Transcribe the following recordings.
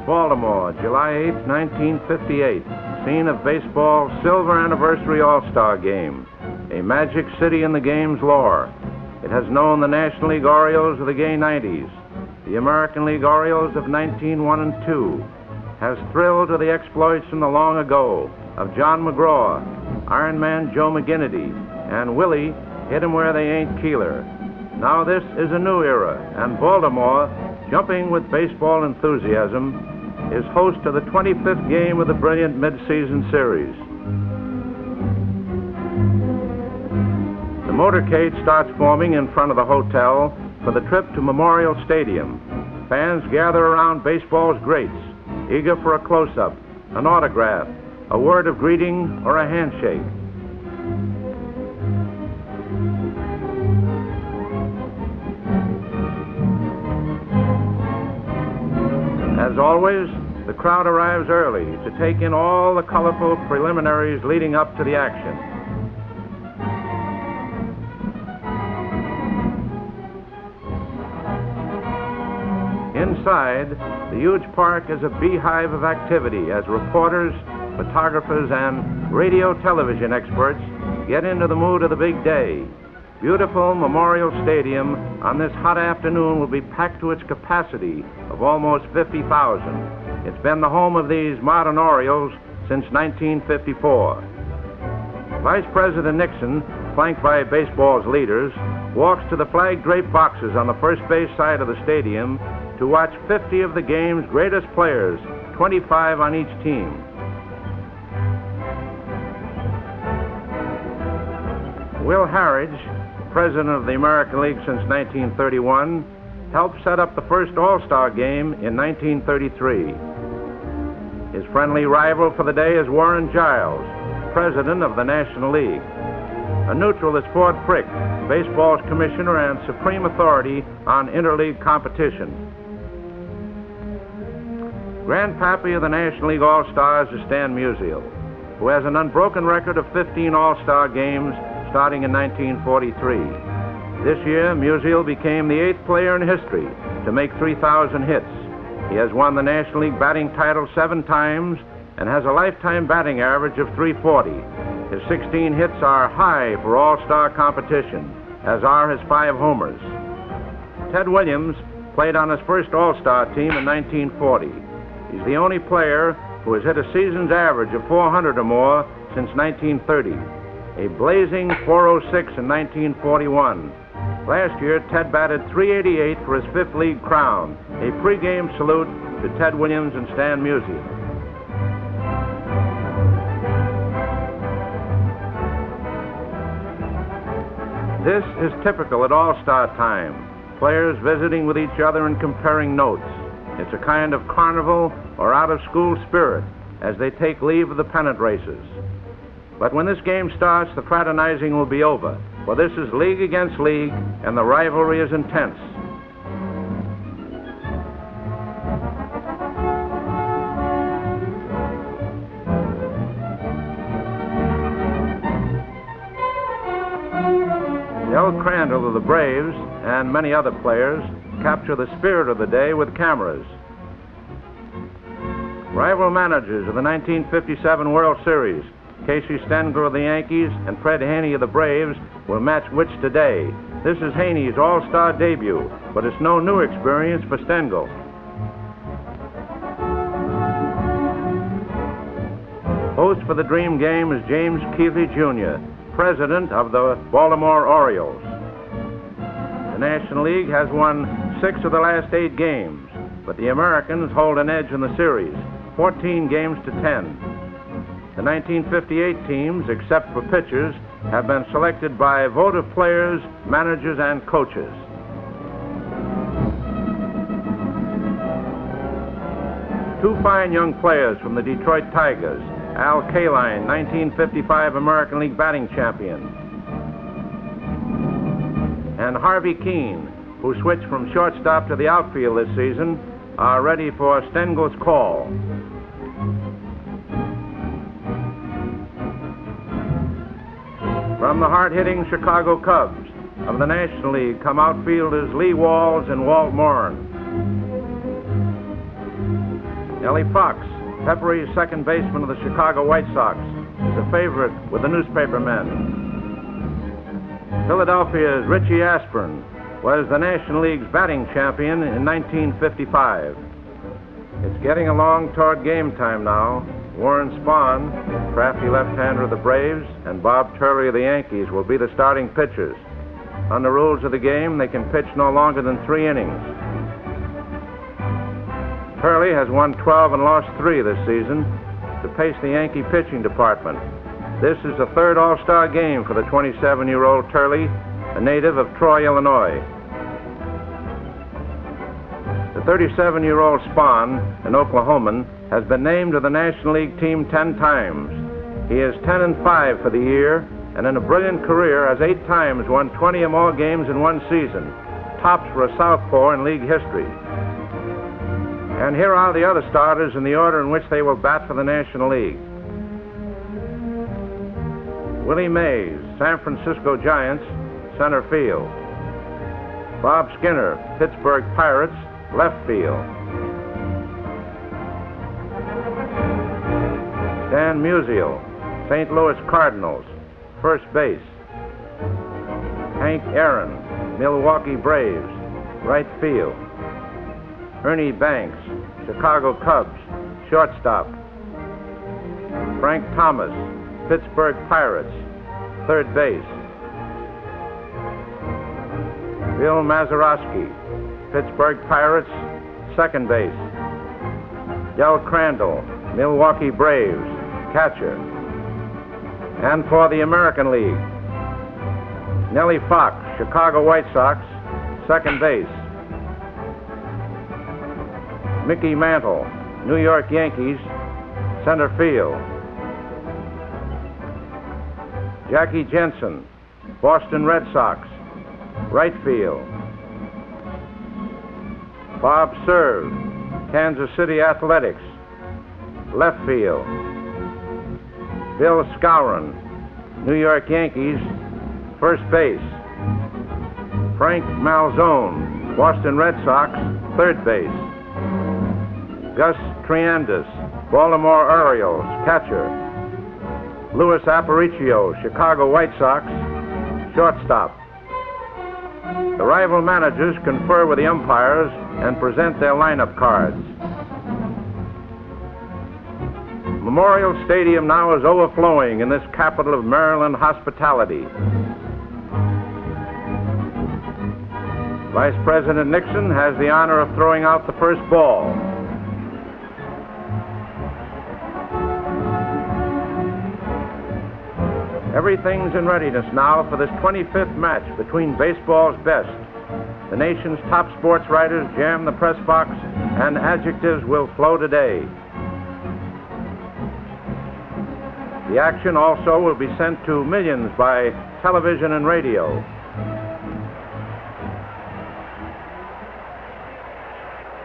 Baltimore, July 8, 1958, scene of baseball's silver anniversary All-Star Game, a magic city in the game's lore. It has known the National League Orioles of the gay 90s, the American League Orioles of 1901 and 2, has thrilled to the exploits from the long ago of John McGraw, Iron Man Joe McGinnity, and Willie, hit 'em where they ain't Keeler. Now this is a new era, and Baltimore, jumping with baseball enthusiasm, is host to the 25th game of the brilliant mid-season series. The motorcade starts forming in front of the hotel for the trip to Memorial Stadium. Fans gather around baseball's greats, eager for a close-up, an autograph, a word of greeting, or a handshake. As always, the crowd arrives early to take in all the colorful preliminaries leading up to the action. Inside, the huge park is a beehive of activity as reporters, photographers, and radio television experts get into the mood of the big day. Beautiful Memorial Stadium on this hot afternoon will be packed to its capacity of almost 50,000. It's been the home of these modern Orioles since 1954. Vice President Nixon, flanked by baseball's leaders, walks to the flag-draped boxes on the first base side of the stadium to watch 50 of the game's greatest players, 25 on each team. Will Harridge, president of the American League since 1931, helped set up the first All-Star Game in 1933. His friendly rival for the day is Warren Giles, president of the National League. A neutral is Ford Frick, baseball's commissioner and supreme authority on interleague competition. Grandpappy of the National League All-Stars is Stan Musial, who has an unbroken record of 15 All-Star games starting in 1943. This year, Musial became the 8th player in history to make 3,000 hits. He has won the National League batting title 7 times and has a lifetime batting average of .340. His 16 hits are high for All-Star competition, as are his 5 homers. Ted Williams played on his first All-Star team in 1940. He's the only player who has hit a season's average of 400 or more since 1930. A blazing .406 in 1941. Last year, Ted batted .388 for his 5th league crown. A pregame salute to Ted Williams and Stan Musial. This is typical at All-Star time. Players visiting with each other and comparing notes. It's a kind of carnival or out-of-school spirit as they take leave of the pennant races. But when this game starts, the fraternizing will be over, for this is league against league, and the rivalry is intense. Del Crandall of the Braves and many other players capture the spirit of the day with cameras. Rival managers of the 1957 World Series, Casey Stengler of the Yankees and Fred Haney of the Braves, will match wits today. This is Haney's All-Star debut, but it's no new experience for Stengel. Host for the Dream Game is James Keeley Jr., president of the Baltimore Orioles. The National League has won 6 of the last 8 games, but the Americans hold an edge in the series, 14 games to 10. The 1958 teams, except for pitchers, have been selected by vote of players, managers, and coaches. Two fine young players from the Detroit Tigers, Al Kaline, 1955 American League batting champion, and Harvey Keene, who switched from shortstop to the outfield this season, are ready for Stengel's call. From the hard-hitting Chicago Cubs of the National League come outfielders Lee Walls and Walt Moran. Nellie Fox, peppery second baseman of the Chicago White Sox, is a favorite with the newspaper men. Philadelphia's Richie Aspern was the National League's batting champion in 1955. It's getting along toward game time now. Warren Spahn, crafty left-hander of the Braves, and Bob Turley of the Yankees will be the starting pitchers. On the rules of the game, they can pitch no longer than 3 innings. Turley has won 12 and lost 3 this season to pace the Yankee pitching department. This is the 3rd All-Star game for the 27-year-old Turley, a native of Troy, Illinois. The 37-year-old Spahn, an Oklahoman, has been named to the National League team 10 times. He is 10-5 for the year, and in a brilliant career has 8 times won 20 or more games in one season, tops for a southpaw in league history. And here are the other starters in the order in which they will bat for the National League. Willie Mays, San Francisco Giants, center field. Bob Skinner, Pittsburgh Pirates, left field. Dan Musial, St. Louis Cardinals, first base. Hank Aaron, Milwaukee Braves, right field. Ernie Banks, Chicago Cubs, shortstop. Frank Thomas, Pittsburgh Pirates, third base. Bill Mazeroski, Pittsburgh Pirates, second base. Del Crandall, Milwaukee Braves, catcher. And for the American League, Nellie Fox, Chicago White Sox, second base. Mickey Mantle, New York Yankees, center field. Jackie Jensen, Boston Red Sox, right field. Bob Serve, Kansas City Athletics, left field. Bill Skowron, New York Yankees, first base. Frank Malzone, Boston Red Sox, third base. Gus Triandis, Baltimore Orioles, catcher. Louis Aparicio, Chicago White Sox, shortstop. The rival managers confer with the umpires and present their lineup cards. Memorial Stadium now is overflowing in this capital of Maryland hospitality. Vice President Nixon has the honor of throwing out the first ball. Everything's in readiness now for this 25th match between baseball's best. The nation's top sports writers jam the press box, and adjectives will flow today. The action also will be sent to millions by television and radio.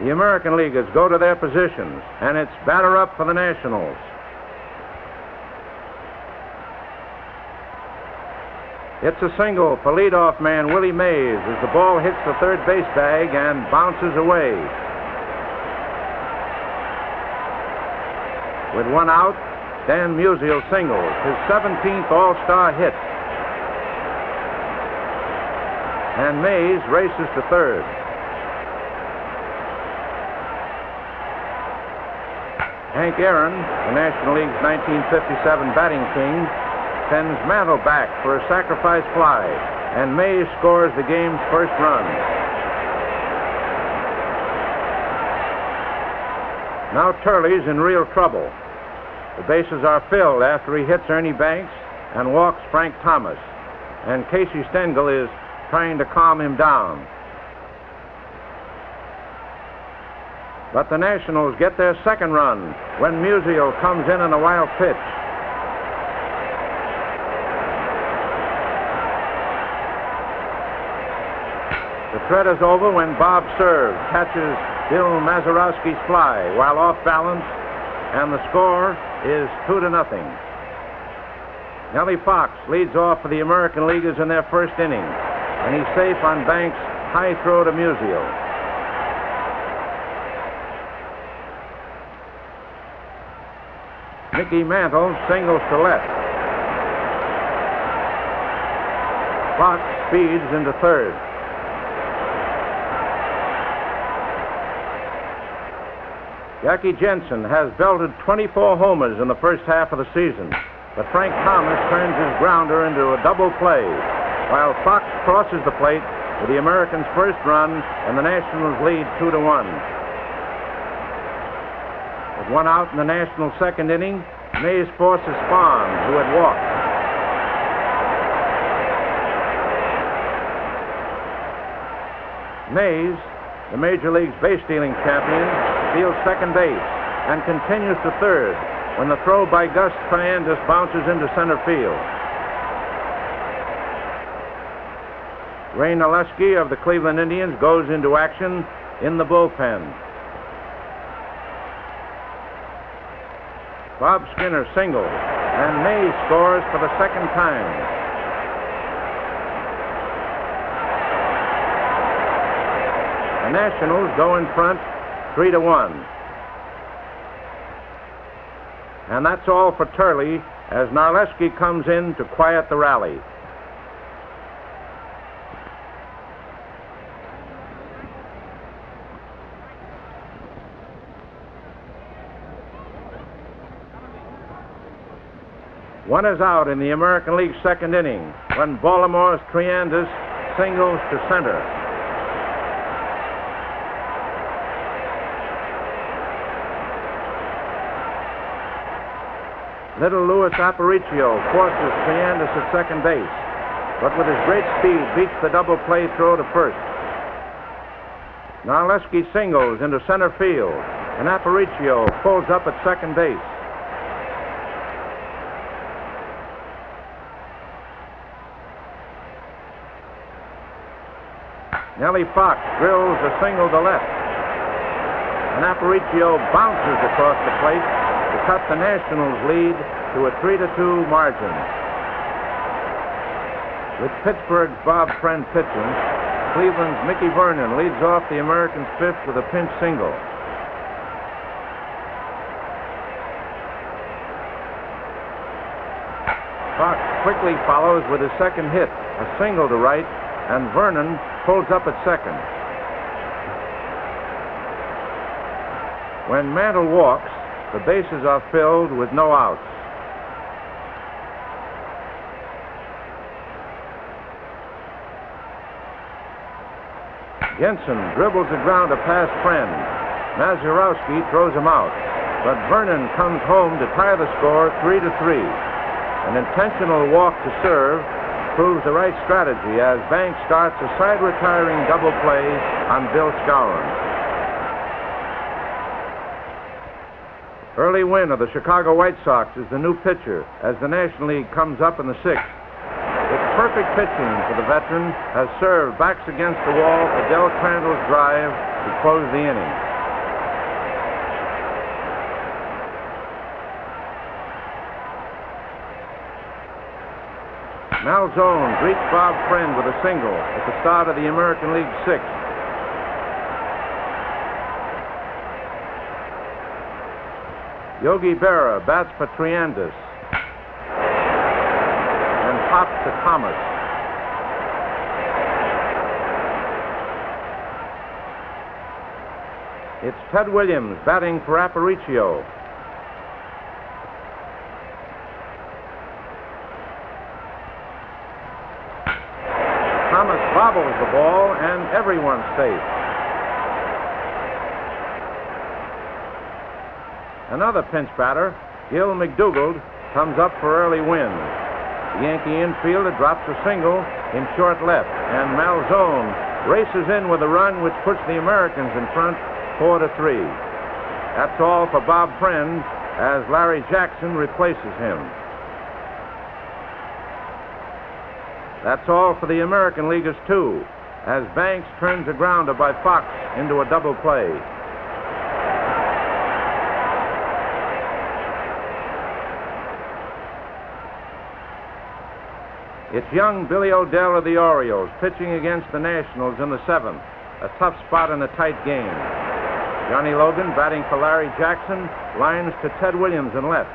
The American Leaguers go to their positions, and it's batter up for the Nationals. It's a single for leadoff man Willie Mays as the ball hits the third base bag and bounces away. With one out, Dan Musial singles, his 17th All-Star hit. And Mays races to third. Hank Aaron, the National League's 1957 batting king, sends Mantle back for a sacrifice fly, and Mays scores the game's first run. Now Turley's in real trouble. The bases are filled after he hits Ernie Banks and walks Frank Thomas, and Casey Stengel is trying to calm him down. But the Nationals get their second run when Musial comes in on a wild pitch. The threat is over when Bob Serve catches Bill Mazeroski's fly while off balance, and the score is 2-0. Nellie Fox leads off for the American Leaguers in their first inning, and he's safe on Banks' high throw to Musial. Mickey Mantle singles to left. Fox speeds into third. Jackie Jensen has belted 24 homers in the first half of the season, but Frank Thomas turns his grounder into a double play, while Fox crosses the plate with the Americans' first run and the Nationals lead 2-1. With one out in the National second inning, Mays forces Spahn, who had walked. Mays, the Major League's base-stealing champion, steals second base and continues to third when the throw by Gus Triandis bounces into center field. Ray Naleski of the Cleveland Indians goes into action in the bullpen. Bob Skinner singles, and Mays scores for the second time. The Nationals go in front 3-1. And that's all for Turley as Narleski comes in to quiet the rally. One is out in the American League second inning when Baltimore's Triandis singles to center. Little Louis Aparicio forces Triandis at second base, but with his great speed beats the double play throw to first. Narleski singles into center field, and Aparicio pulls up at second base. Nellie Fox drills a single to left, and Aparicio bounces across the plate to cut the Nationals' lead to a 3-2 margin. With Pittsburgh's Bob Friend pitching, Cleveland's Mickey Vernon leads off the Americans' fifth with a pinch single. Fox quickly follows with his second hit, a single to right, and Vernon pulls up at second. When Mantle walks, the bases are filled with no outs. Jensen dribbles the ground to past Friend. Mazurowski throws him out, but Vernon comes home to tie the score 3-3. An intentional walk to serve proves the right strategy as Banks starts a side-retiring double play on Bill Skowron. Early Wynn of the Chicago White Sox is the new pitcher as the National League comes up in the sixth. With perfect pitching for the veteran has served backs against the wall for Del Crandall's drive to close the inning. Malzone greets Bob Friend with a single at the start of the American League sixth. Yogi Berra bats for Triandis and pops to Thomas. It's Ted Williams batting for Aparicio. Thomas bobbles the ball and everyone's safe. Another pinch batter, Gil McDougald, comes up for early Wynn. The Yankee infielder drops a single in short left, and Malzone races in with a run which puts the Americans in front 4-3. That's all for Bob Friend as Larry Jackson replaces him. That's all for the American Leaguers, too, as Banks turns a grounder by Fox into a double play. It's young Billy O'Dell of the Orioles pitching against the Nationals in the seventh, a tough spot in a tight game. Johnny Logan, batting for Larry Jackson, lines to Ted Williams in left.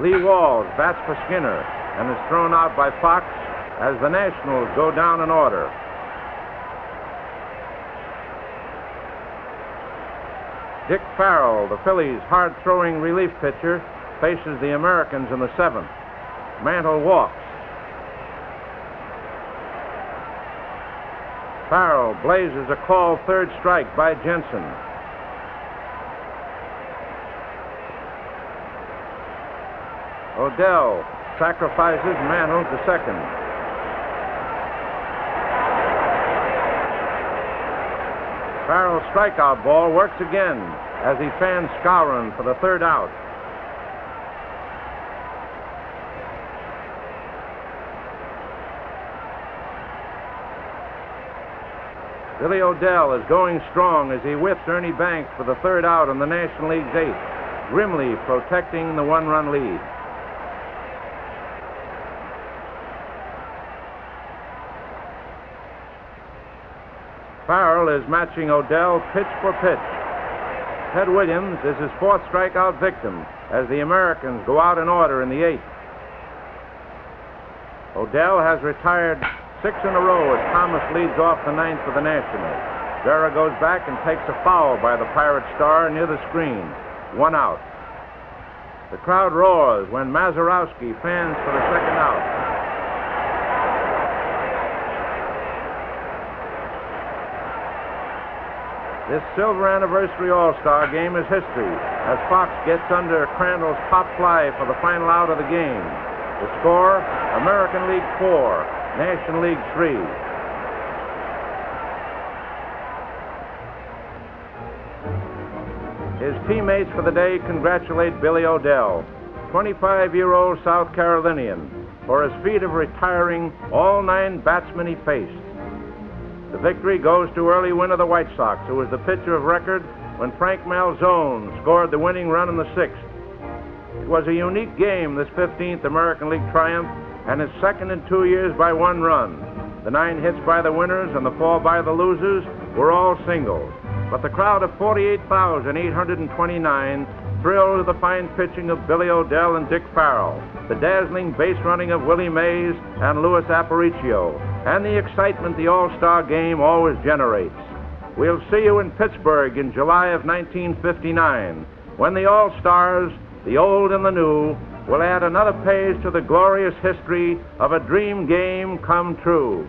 Lee Walls bats for Skinner and is thrown out by Fox as the Nationals go down in order. Dick Farrell, the Phillies' hard-throwing relief pitcher, faces the Americans in the seventh. Mantle walks. Farrell blazes a called third strike by Jensen. Odell sacrifices Mantle to second. Farrell's strikeout ball works again as he fans Skowron for the third out. Billy Odell is going strong as he whips Ernie Banks for the third out in the National League's eighth, grimly protecting the one-run lead. Farrell is matching Odell pitch for pitch. Ted Williams is his fourth strikeout victim as the Americans go out in order in the eighth. Odell has retired 6 in a row as Thomas leads off the ninth for the Nationals. Vera goes back and takes a foul by the Pirate star near the screen. 1 out. The crowd roars when Mazeroski fans for the second out. This silver anniversary All-Star Game is history as Fox gets under Crandall's pop fly for the final out of the game. The score, American League 4, National League 3. His teammates for the day congratulate Billy Odell, 25-year-old South Carolinian, for his feat of retiring all 9 batsmen he faced. The victory goes to early Wynn of the White Sox, who was the pitcher of record when Frank Malzone scored the winning run in the 6th. It was a unique game, this 15th American League triumph, and its second in 2 years by 1 run. The 9 hits by the winners and the 4 by the losers were all singles. But the crowd of 48,829 thrilled with the fine pitching of Billy Odell and Dick Farrell, the dazzling base running of Willie Mays and Louis Aparicio, and the excitement the All-Star Game always generates. We'll see you in Pittsburgh in July of 1959, when the All-Stars, the old and the new, will add another page to the glorious history of a dream game come true.